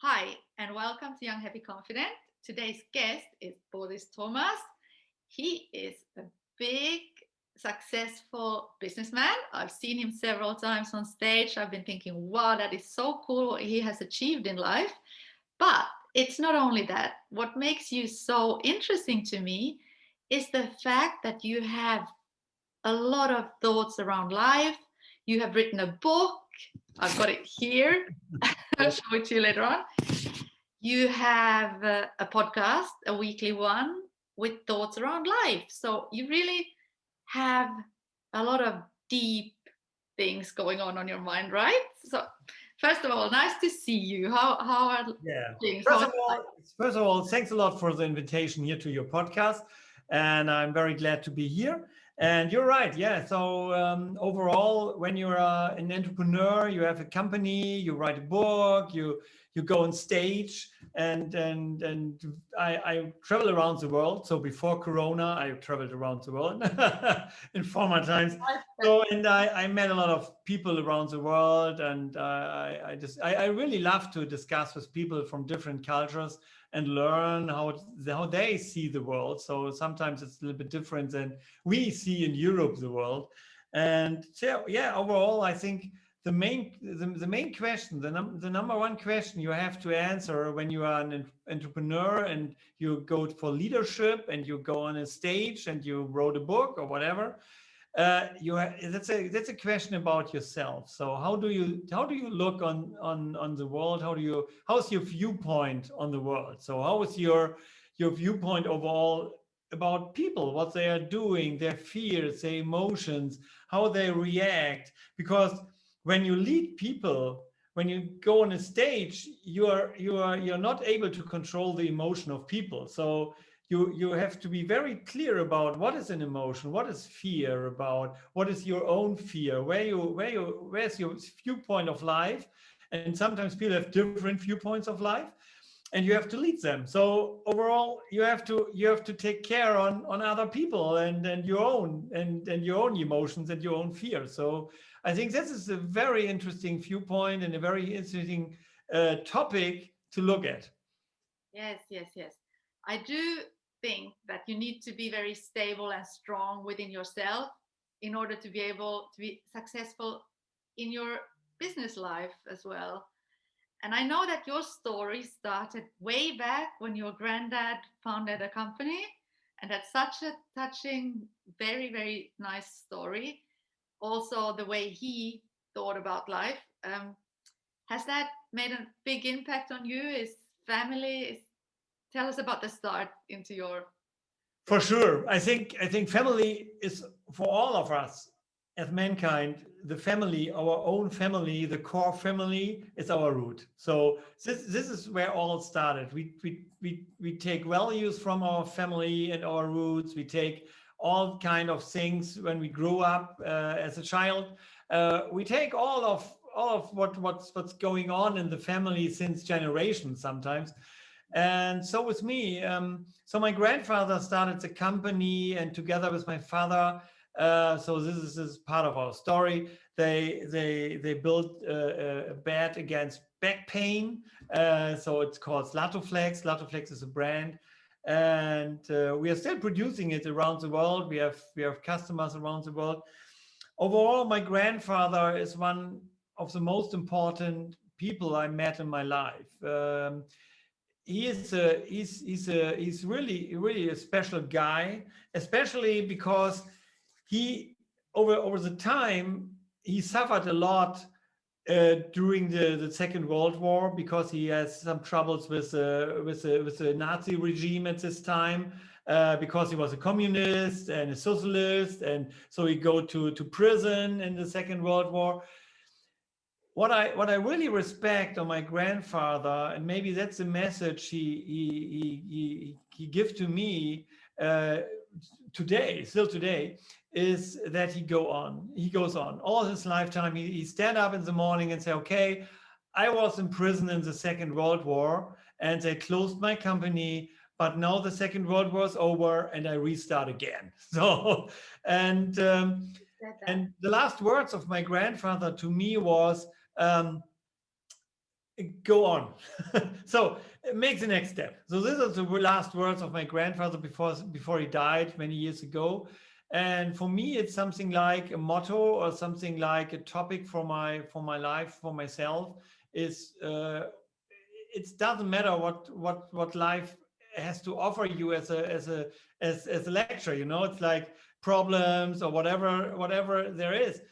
Hi, and welcome to Young Happy Confident. Today's guest is Boris Thomas. He is a big, successful businessman. I've seen him several times on stage. I've been thinking, wow, that is so cool what he has achieved in life. But it's not only that. What makes you so interesting to me is the fact that you have a lot of thoughts around life. You have written a book. I've got it here. I'll show it to you later on. You have a podcast, a weekly one, with thoughts around life. So you really have a lot of deep things going on your mind, right? So first of all, nice to see you. How are Yeah. things? First of all, first of all, thanks a lot for the invitation here to your podcast, and I'm very glad to be here. And you're right, yeah. So overall, when you're an entrepreneur, you have a company, you write a book, you go on stage, and I travel around the world. So before Corona, I traveled around the world in former times. So and I met a lot of people around the world, and I really love to discuss with people from different cultures and learn how they see the world. So sometimes it's a little bit different than we see in Europe the world. And so yeah, overall, I think the main question, the number one question you have to answer when you are an entrepreneur and you go for leadership and you go on a stage and you wrote a book or whatever, that's a question about yourself. So how do you look on the world? How's your viewpoint on the world? So how is your viewpoint overall about people, what they are doing, their fears, their emotions, how they react? Because when you lead people, when you go on a stage, you're not able to control the emotion of people. So you have to be very clear about what is an emotion, what is fear, about what is your own fear, where's your viewpoint of life. And sometimes people have different viewpoints of life, and you have to lead them. So overall, you have to take care on other people and your own emotions and your own fear. So I think this is a very interesting viewpoint and a very interesting topic to look at. Yes, yes, yes. I do think that you need to be very stable and strong within yourself in order to be able to be successful in your business life as well. And I know that your story started way back when your granddad founded a company, and that's such a touching, very, very nice story. Also, the way he thought about life. Has that made a big impact on you? Is family? Tell us about the start into your For sure. I think family is for all of us as mankind, the family, our own family, the core family is our root. So this is where all started. We take values from our family and our roots. We take all kind of things when we grew up as a child. We take all of what's going on in the family since generations sometimes. And so with me, so my grandfather started the company, and together with my father, so this is part of our story. They built a bed against back pain. So it's called Latoflex. Latoflex is a brand, and we are still producing it around the world. We have customers around the world. Overall, my grandfather is one of the most important people I met in my life. He's really a special guy, especially because he over the time he suffered a lot during the Second World War, because he has some troubles with the Nazi regime at this time, because he was a communist and a socialist, and so he go to prison in the Second World War. What I really respect on my grandfather, and maybe that's a message he gives to me uh, today, still today, is that he goes on all his lifetime. He stand up in the morning and say, okay, I was in prison in the Second World War, and they closed my company, but now the Second World War is over, and I restart again. So, and um, said that. and the last words of my grandfather to me was, um, go on. So make the next step. So this is the last words of my grandfather before he died many years ago. And for me, it's something like a motto or something like a topic for my life, for myself. Is it doesn't matter what life has to offer you as a lecture. It's like problems or whatever there is.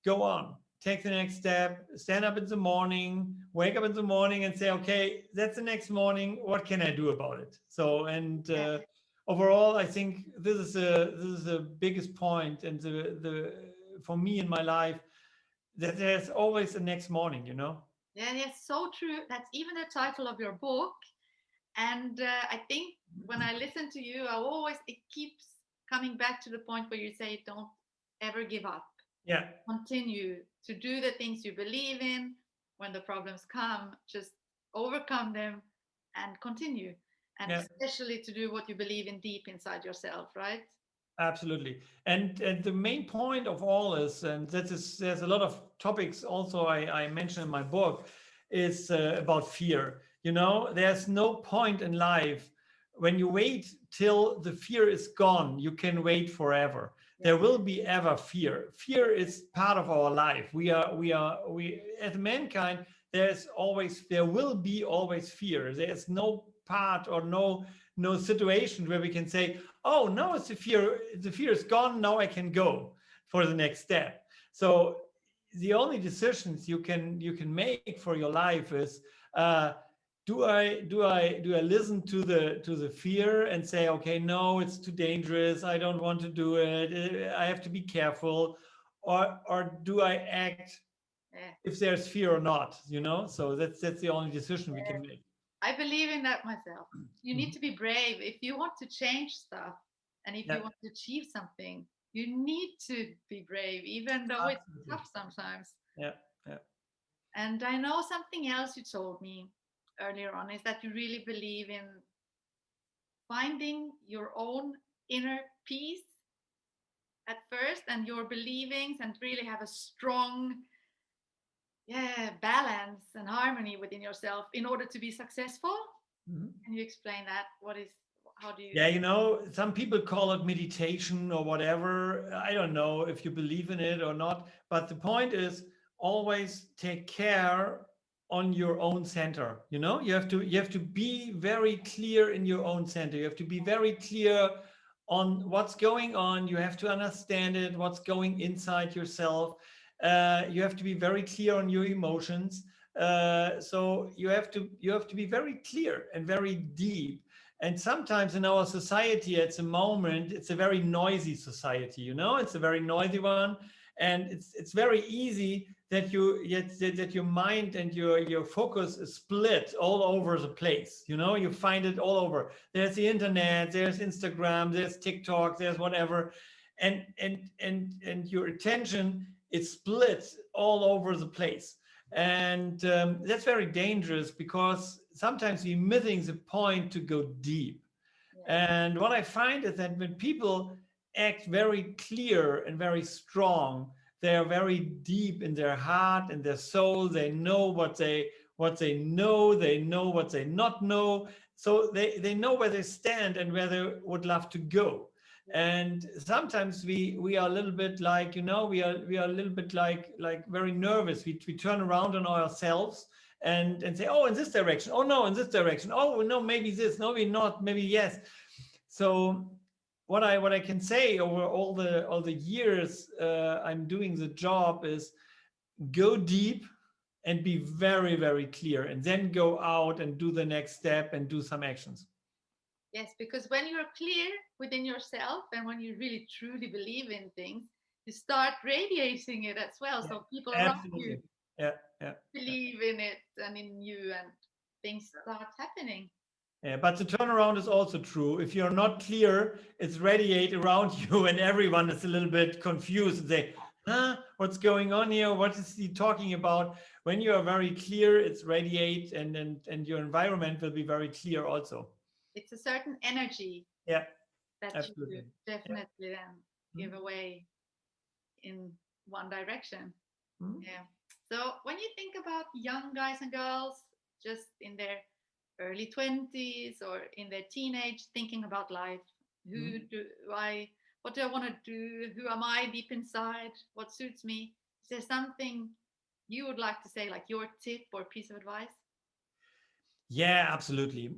Go on, take the next step, stand up in the morning, wake up in the morning and say, okay, that's the next morning, what can I do about it? So, and Yeah. overall, I think this is the biggest point, and the for me in my life, that there's always the next morning. Yeah, yes, so true. That's even the title of your book. And I think when I listen to you, it keeps coming back to the point where you say, don't ever give up. Yeah, Continue to do the things you believe in. When the problems come, just overcome them and continue. And yeah. especially to do what you believe in deep inside yourself, right? Absolutely. And the main point of all is, and there's a lot of topics also I mentioned in my book, is about fear. There's no point in life when you wait till the fear is gone, you can wait forever. Yeah. There will be ever fear. Fear is part of our life. We as mankind, there will be always fear. There's no part or no situation where we can say, oh, no, it's the fear is gone, now I can go for the next step. So the only decisions you can make for your life is, uh, do I listen to the fear and say, okay, no, it's too dangerous, I don't want to do it, I have to be careful, or do I act Yeah. if there's fear or not? So that's the only decision we can make. I believe in that myself. You need Mhm. to be brave if you want to change stuff and if you Yeah, want to achieve something. You need to be brave, even though it's absolutely. tough sometimes. Yeah, yeah. And I know something else you told me earlier on is that you really believe in finding your own inner peace at first and your believings and really have a strong, yeah, balance and harmony within yourself in order to be successful. Mhm. Can you explain that? How do you? Yeah, some people call it meditation or whatever. I don't know if you believe in it or not, but the point is, always take care on your own center. You have to be very clear in your own center. You have to be very clear on what's going on. You have to understand it, what's going inside yourself. You have to be very clear on your emotions. So you have to be very clear and very deep. And sometimes in our society at the moment, it's a very noisy society. It's a very noisy one, and it's very easy that your mind and your focus is split all over the place. You find it all over. There's the internet, there's Instagram, there's TikTok, there's whatever, and your attention is split all over the place. And that's very dangerous, because sometimes we're missing the point to go deep. Yeah. And what I find is that when people act very clear and very strong, they are very deep in their heart and their soul. They know what they know. They know what they not know. So they know where they stand and where they would love to go. And sometimes we are a little bit like, we are a little bit like very nervous. We turn around on ourselves and say, oh, in this direction, oh no, in this direction, oh no, maybe this, no, maybe not, maybe yes. So what I can say over all the years I'm doing the job is, go deep and be very, very clear, and then go out and do the next step and do some actions. Yes, because when you're clear within yourself and when you really truly believe in things, you start radiating it as well. Yeah, So people around you absolutely. Yeah, yeah, yeah. believe in it and in you, and things start happening. Yeah, but the turnaround is also true. If you're not clear, it's radiate around you, and everyone is a little bit confused and say, huh, what's going on here? What is he talking about? When you are very clear, it's radiate, and your environment will be very clear also. It's a certain energy Yeah, that you absolutely. Yeah. definitely then give Mhm. away in one direction. Mhm. Yeah. So when you think about young guys and girls just in their early 20s or in their teenage thinking about life, who Mhm. do I what do I want to do? Who am I deep inside? What suits me? Is there something you would like to say, like your tip or piece of advice? Yeah, absolutely.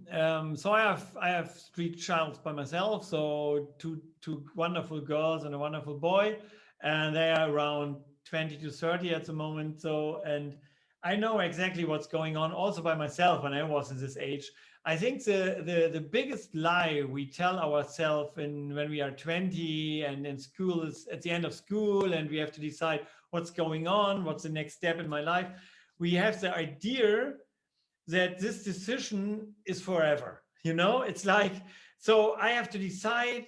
So I have three children by myself. So two wonderful girls and a wonderful boy, and they are around 20 to 30 at the moment. So and I know exactly what's going on also by myself when I was in this age. I think the biggest lie we tell ourselves in when we are 20 and in school is at the end of school and we have to decide what's going on, what's the next step in my life. We have the idea that this decision is forever. It's like, so I have to decide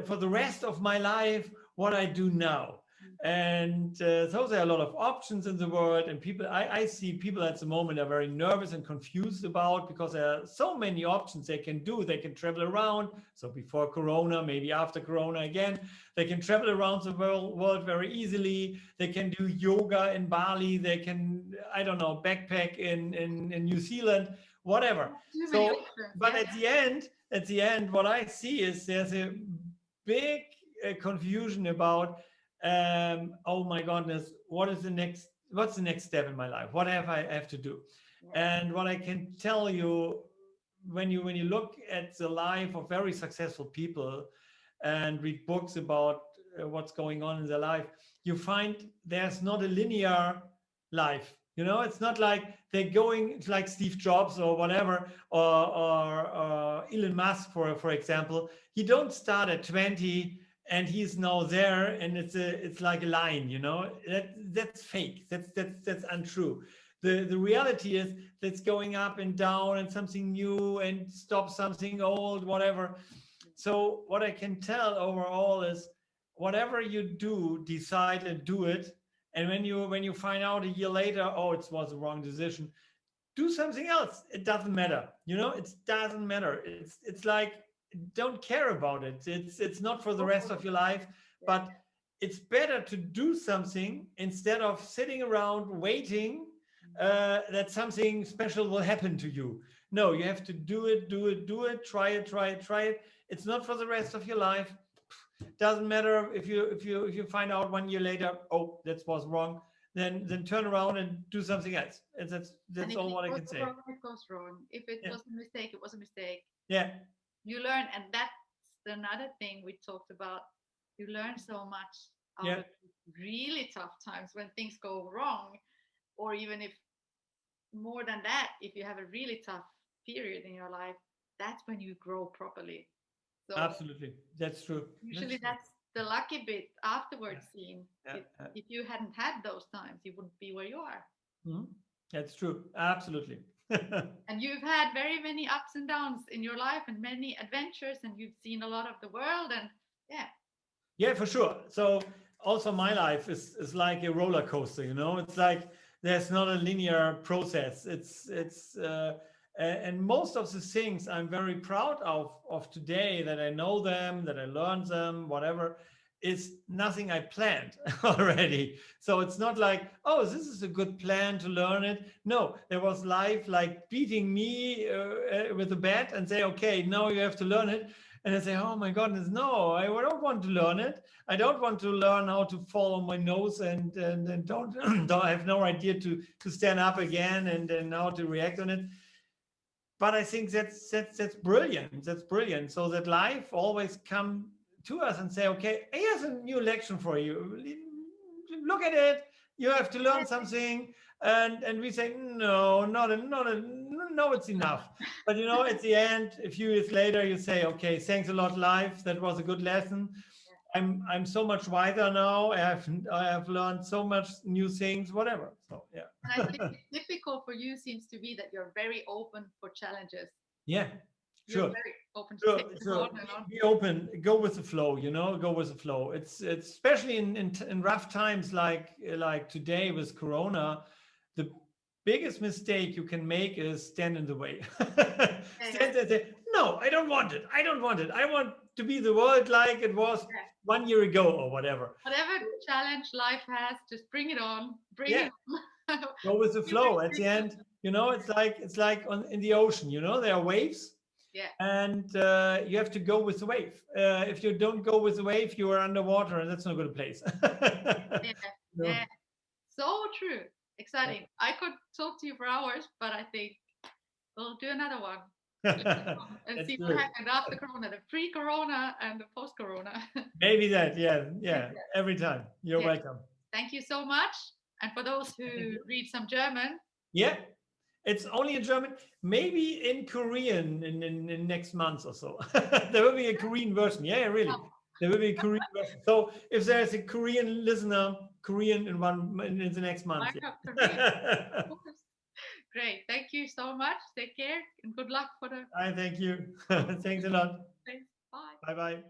for the rest of my life what I do now. And so there are a lot of options in the world, and people, I see people at the moment are very nervous and confused about because there are so many options they can do. They can travel around. So before Corona, maybe after Corona again, they can travel around the world very easily. They can do yoga in Bali. They can, I don't know, backpack in New Zealand, whatever. Too many So, options, but yeah. at the end, what I see is there's a big confusion about, oh my goodness, what's the next step in my life? What have to do? Yeah. And what I can tell you, when you look at the life of very successful people and read books about what's going on in their life, you find there's not a linear life. It's not like they're going like Steve Jobs or whatever, or Elon Musk, for example. He don't start at 20 and he's now there, and it's like a line. That's fake. That's untrue. The reality is that's going up and down and something new and stop something old, whatever. So what I can tell overall is whatever you do, decide and do it. And when you find out a year later, oh, it was the wrong decision, do something else. It doesn't matter. It doesn't matter. It's like, don't care about it. It's not for the rest of your life, Yeah. but it's better to do something instead of sitting around waiting that something special will happen to you. No, you have to do it, do it, do it. Try it, try it, try it. It's not for the rest of your life. Doesn't matter if you find out 1 year later, oh, that was wrong. Then turn around and do something else. And that's And that's if all it what I goes can say. wrong, it goes wrong. If it Yeah, was a mistake, it was a mistake. yeah, You learn, and that's another thing we talked about. You learn so much out yeah. of really tough times when things go wrong, or even if more than that, if you have a really tough period in your life, that's when you grow properly. So Absolutely, that's true. usually That's true. that's the lucky bit Yeah, afterwards seen. yeah, yeah. If you hadn't had those times, you wouldn't be where you are. Mhm. That's true. Absolutely. And you've had very many ups and downs in your life and many adventures, and you've seen a lot of the world. And yeah, Yeah, for sure. So also my life is like a roller coaster. It's like there's not a linear process. And most of the things I'm very proud of today, that I know them, that I learned them, whatever, is nothing I planned already. So it's not like, oh, this is a good plan to learn it. No, there was life like beating me with a bat and say, okay, now you have to learn it. And I say, oh my goodness, no, I don't want to learn it. I don't want to learn how to fall on my nose and don't, don't have no idea to stand up again and how to react on it. But I think that's brilliant. That's brilliant. So that life always come to us and say, okay, here's a new lecture for you. Look at it. You have to learn something. And we say, no, no, it's enough. But at the end, a few years later, you say, okay, thanks a lot, life. That was a good lesson. I'm so much wiser now. I have learned so much new things, whatever. So and I think yeah. it's typical for you seems to be that you're very open for challenges. Yeah, You're sure. very open to Sure, take them sure. on and on. Be open. Go with the flow. Go with the flow. It's especially in rough times like today with Corona, the biggest mistake you can make is stand in the way. Yeah, yeah, Stand there, and say, no, I don't want it. I don't want it. I want to be the world like it was yeah. 1 year ago or whatever. Whatever challenge life has, just bring it on. Bring Yeah, it on. Go with the flow. At the end, it's like in the ocean. There are waves, Yeah. and you have to go with the wave. If you don't go with the wave, you are underwater, and that's not a good place. Yeah. No. Yeah. So true. Exciting. I could talk to you for hours, but I think we'll do another one and Let's see do what it. happened after Corona, the pre-Corona and the post-Corona. Maybe that. Yeah. Every time. You're Yeah. welcome. Thank you so much. And for those Thank who you. read some German, Yeah. It's only in German, maybe in Korean in next month or so. There will be a Korean version. Yeah, really. There will be a Korean version. So if there's a Korean listener, Korean in the next month. I got Korean. Of course. Great. Thank you so much. Take care and good luck for the. I thank you. Thanks a lot. Thanks. Bye. Bye bye.